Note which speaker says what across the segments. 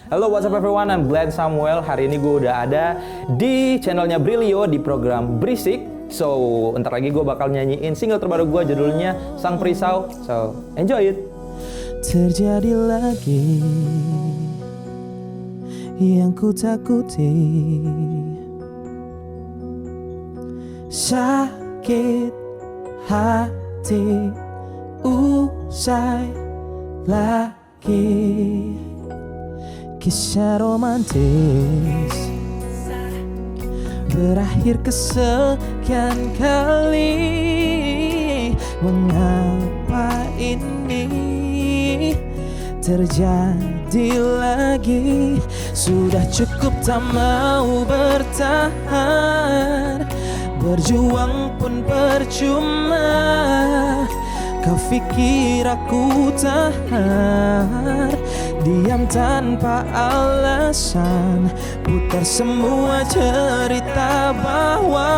Speaker 1: Halo, what's up everyone? I'm Glenn Samuel. Hari ini gue udah ada di channelnya Brilio di program Berisik. So, ntar lagi gue bakal nyanyiin single terbaru gue, judulnya Sang Perisau. So, enjoy it.
Speaker 2: Terjadi lagi yang ku takuti, sakit hati usai lagi. Kisah romantis berakhir kesekian kali. Mengapa ini terjadi lagi? Sudah cukup tak mau bertahan, berjuang pun percuma. Kau pikir aku tahan, diam tanpa alasan, putar semua cerita bahwa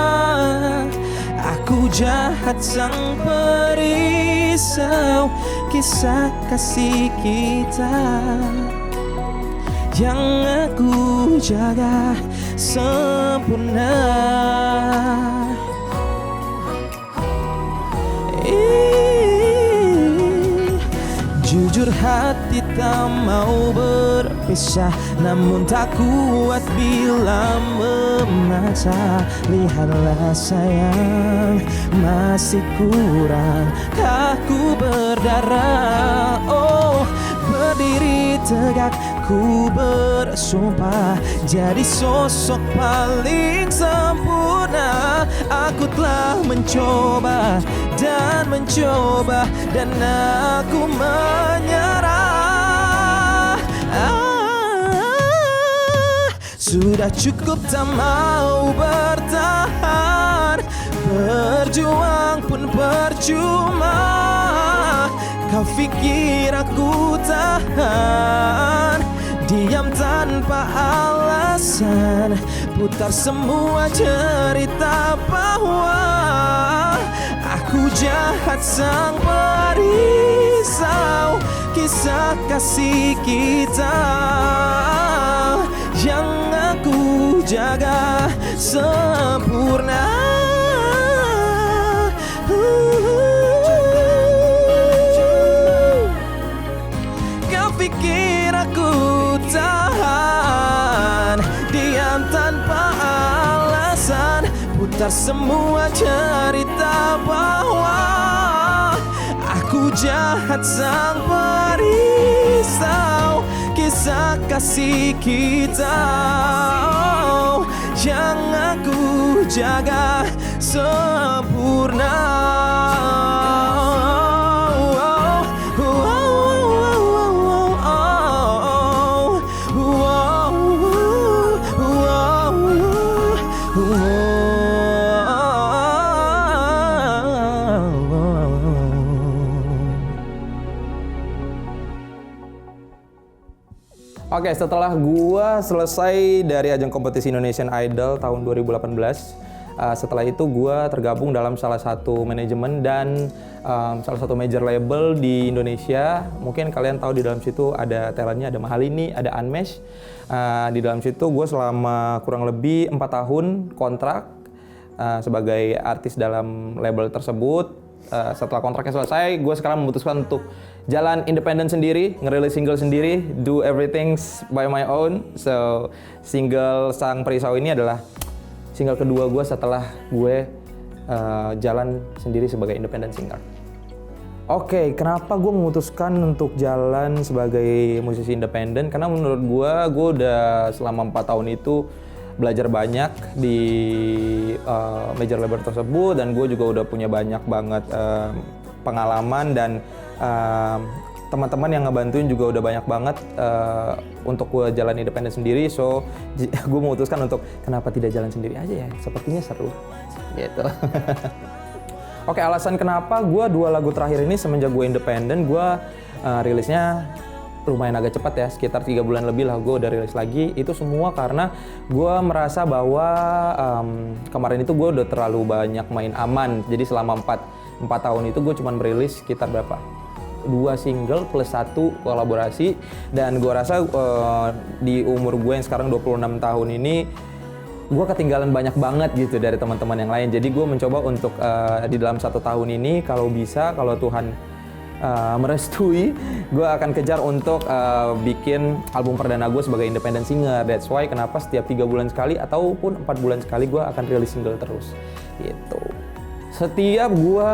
Speaker 2: aku jahat sang perisau. Kisah kasih kita yang aku jaga sempurna. Jujur hati tak mau berpisah, namun tak kuat bila memaksa. Lihatlah sayang, masih kurang aku berdarah. Oh, berdiri tegak ku bersumpah, jadi sosok paling sempurna. Aku telah mencoba dan mencoba, dan aku menyerah. Sudah cukup tak mau bertahan, berjuang pun percuma. Kau pikir aku tahan, diam tanpa alasan, putar semua cerita bahwa aku jahat sang perisau. Kisah kasih kita yang aku jaga sempurna. Kau pikir aku tahan, diam tanpa alasan, putar semua cerita bahwa aku jahat sang perisau. Kisah kasih kita yang aku jaga sempurna.
Speaker 1: Oke, setelah gua selesai dari ajang kompetisi Indonesian Idol tahun 2018, setelah itu gua tergabung dalam salah satu manajemen dan salah satu major label di Indonesia. Mungkin kalian tahu di dalam situ ada talentnya, ada Mahalini, ada Unmesh. Di dalam situ gua selama kurang lebih 4 tahun kontrak sebagai artis dalam label tersebut. Setelah kontraknya selesai, gue sekarang memutuskan untuk jalan independen sendiri, ngerilis single sendiri, do everything by my own. So, single Sang Perisau ini adalah single kedua gue setelah gue jalan sendiri sebagai independent singer. Oke, kenapa gue memutuskan untuk jalan sebagai musisi independen? Karena menurut gue udah selama 4 tahun itu belajar banyak di major label tersebut, dan gue juga udah punya banyak banget pengalaman, dan teman-teman yang ngebantuin juga udah banyak banget untuk gue jalan independen sendiri. So gue memutuskan untuk kenapa tidak jalan sendiri aja ya, sepertinya seru gitu. Oke, alasan kenapa gue 2 lagu terakhir ini semenjak gue independen, gue rilisnya lumayan agak cepat ya, sekitar 3 bulan lebih lah gue udah rilis lagi. Itu semua karena gue merasa bahwa kemarin itu gue udah terlalu banyak main aman. Jadi selama 4 tahun itu gue cuma merilis sekitar berapa? 2 single plus 1 kolaborasi, dan gue rasa di umur gue yang sekarang 26 tahun ini gue ketinggalan banyak banget gitu dari teman-teman yang lain. Jadi gue mencoba untuk di dalam 1 tahun ini kalau bisa, kalau Tuhan merestui, gue akan kejar untuk bikin album perdana gue sebagai independent singer. That's why kenapa setiap 3 bulan sekali ataupun 4 bulan sekali gue akan rilis single terus gitu. Setiap gue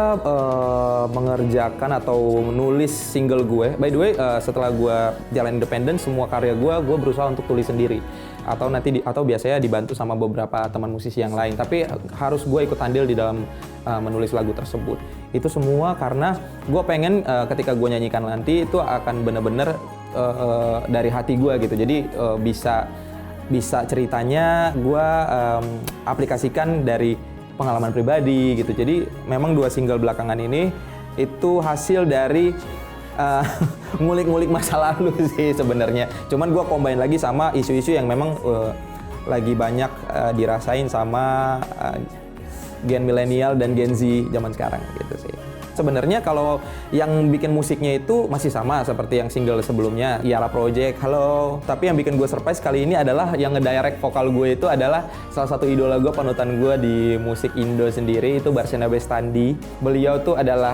Speaker 1: mengerjakan atau menulis single gue, by the way setelah gue jalan independen, semua karya gue berusaha untuk tulis sendiri atau biasanya dibantu sama beberapa teman musisi yang lain, tapi harus gue ikut andil di dalam menulis lagu tersebut. Itu semua karena gue pengen ketika gue nyanyikan nanti itu akan bener-bener dari hati gue gitu, jadi bisa ceritanya gue aplikasikan dari pengalaman pribadi gitu. Jadi memang 2 single belakangan ini itu hasil dari ngulik-ngulik masa lalu sih sebenarnya. Cuman gue combine lagi sama isu-isu yang memang lagi banyak dirasain sama gen milenial dan gen Z zaman sekarang gitu sih. Sebenarnya kalau yang bikin musiknya itu masih sama seperti yang single sebelumnya, Yara Project, halo. Tapi yang bikin gue surprise kali ini adalah yang ngedirect vokal gue itu adalah salah satu idola gue, panutan gue di musik Indo sendiri, itu Barsena Bestandi. Beliau tuh adalah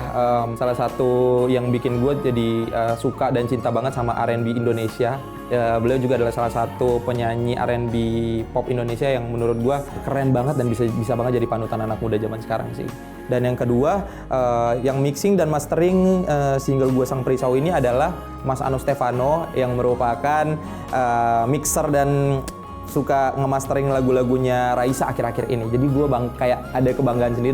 Speaker 1: salah satu yang bikin gue jadi suka dan cinta banget sama R&B Indonesia. Beliau juga adalah salah satu penyanyi R&B pop Indonesia yang menurut gue keren banget dan bisa banget jadi panutan anak muda zaman sekarang sih. Dan yang kedua, yang mixing dan mastering single gue Sang Perisau ini adalah Mas Anu Stefano yang merupakan mixer dan suka nge-mastering lagu-lagunya Raisa akhir-akhir ini. Jadi gue kayak ada kebanggaan sendiri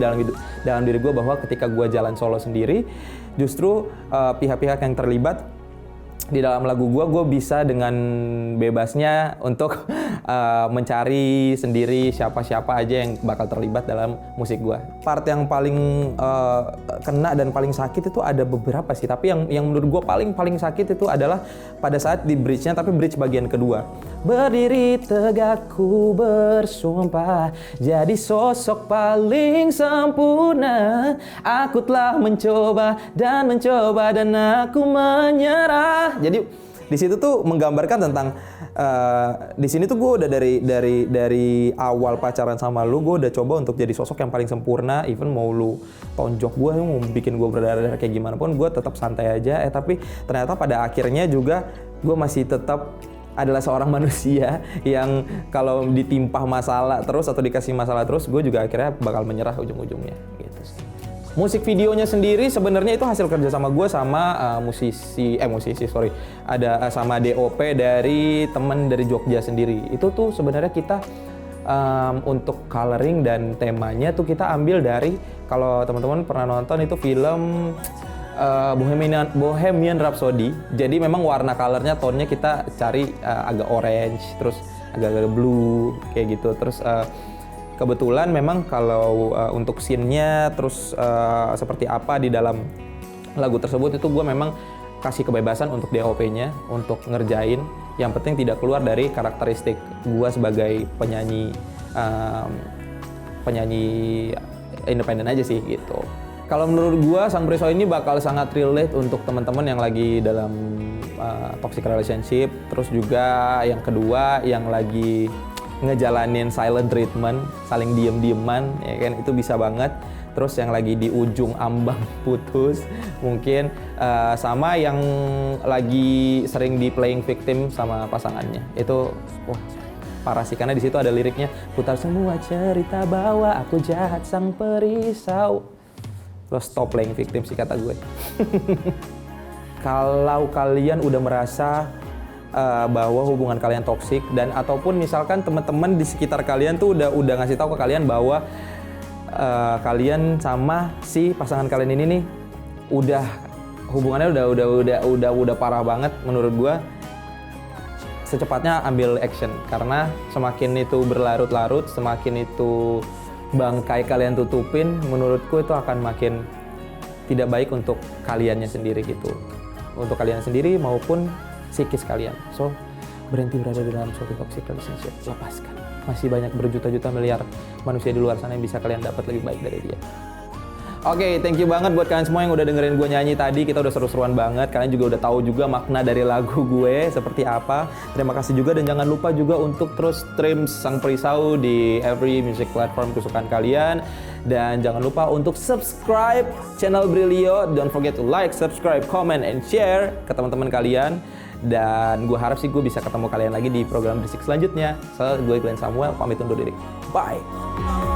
Speaker 1: dalam diri gue bahwa ketika gue jalan solo sendiri, justru pihak-pihak yang terlibat di dalam lagu gue bisa dengan bebasnya untuk mencari sendiri siapa-siapa aja yang bakal terlibat dalam musik gue. Part yang paling kena dan paling sakit itu ada beberapa sih, tapi yang menurut gue paling sakit itu adalah pada saat di bridge-nya, tapi bridge bagian kedua. Berdiri tegak ku bersumpah jadi sosok paling sempurna. Aku telah mencoba dan aku menyerah. Jadi di situ tuh menggambarkan tentang di sini tuh gue udah dari awal pacaran sama lu, gue udah coba untuk jadi sosok yang paling sempurna. Even mau lu tonjok gue, mau bikin gue berdarah-darah kayak gimana pun, gue tetap santai aja. Tapi ternyata pada akhirnya juga gue masih tetap adalah seorang manusia yang kalau ditimpah masalah terus atau dikasih masalah terus, gue juga akhirnya bakal menyerah ujung-ujungnya gitu sih. Musik videonya sendiri sebenarnya itu hasil kerja sama gue sama ada sama DOP dari teman dari Jogja sendiri. Itu tuh sebenarnya kita untuk coloring dan temanya tuh kita ambil dari, kalau teman-teman pernah nonton itu film Bohemian Rhapsody. Jadi memang warna colornya, tone-nya kita cari agak orange, terus agak blue kayak gitu. Terus kebetulan memang kalau untuk scene-nya terus seperti apa di dalam lagu tersebut itu gue memang kasih kebebasan untuk DOP-nya untuk ngerjain. Yang penting tidak keluar dari karakteristik gue sebagai penyanyi independen aja sih gitu. Kalau menurut gue Sang Perisau ini bakal sangat relate untuk teman-teman yang lagi dalam toxic relationship, terus juga yang kedua yang lagi ngejalanin silent treatment, saling diem-dieman, ya kan, itu bisa banget. Terus yang lagi di ujung ambang putus, mungkin sama yang lagi sering di playing victim sama pasangannya, itu wah parah sih, karena di situ ada liriknya, putar semua cerita bahwa aku jahat sang perisau. Terus stop playing victim sih kata gue. Kalau kalian udah merasa bahwa hubungan kalian toksik, dan ataupun misalkan teman-teman di sekitar kalian tuh udah ngasih tahu ke kalian bahwa kalian sama si pasangan kalian ini nih udah hubungannya udah parah banget, menurut gue secepatnya ambil action, karena semakin itu berlarut-larut, semakin itu bangkai kalian tutupin, menurutku itu akan makin tidak baik untuk kaliannya sendiri gitu, untuk kalian sendiri maupun psikis kalian. So berhenti berada di dalam suatu toxic relationship, lepaskan. Masih banyak berjuta-juta miliar manusia di luar sana yang bisa kalian dapat lebih baik dari dia. Oke, thank you banget buat kalian semua yang udah dengerin gue nyanyi tadi. Kita udah seru-seruan banget. Kalian juga udah tahu juga makna dari lagu gue seperti apa. Terima kasih juga dan jangan lupa juga untuk terus stream Sang Perisau di every music platform kesukaan kalian. Dan jangan lupa untuk subscribe channel Brilio. Don't forget to like, subscribe, comment, and share ke teman-teman kalian. Dan gue harap sih gue bisa ketemu kalian lagi di program Berisik selanjutnya. So, gue Glenn Samuel, pamit undur diri. Bye!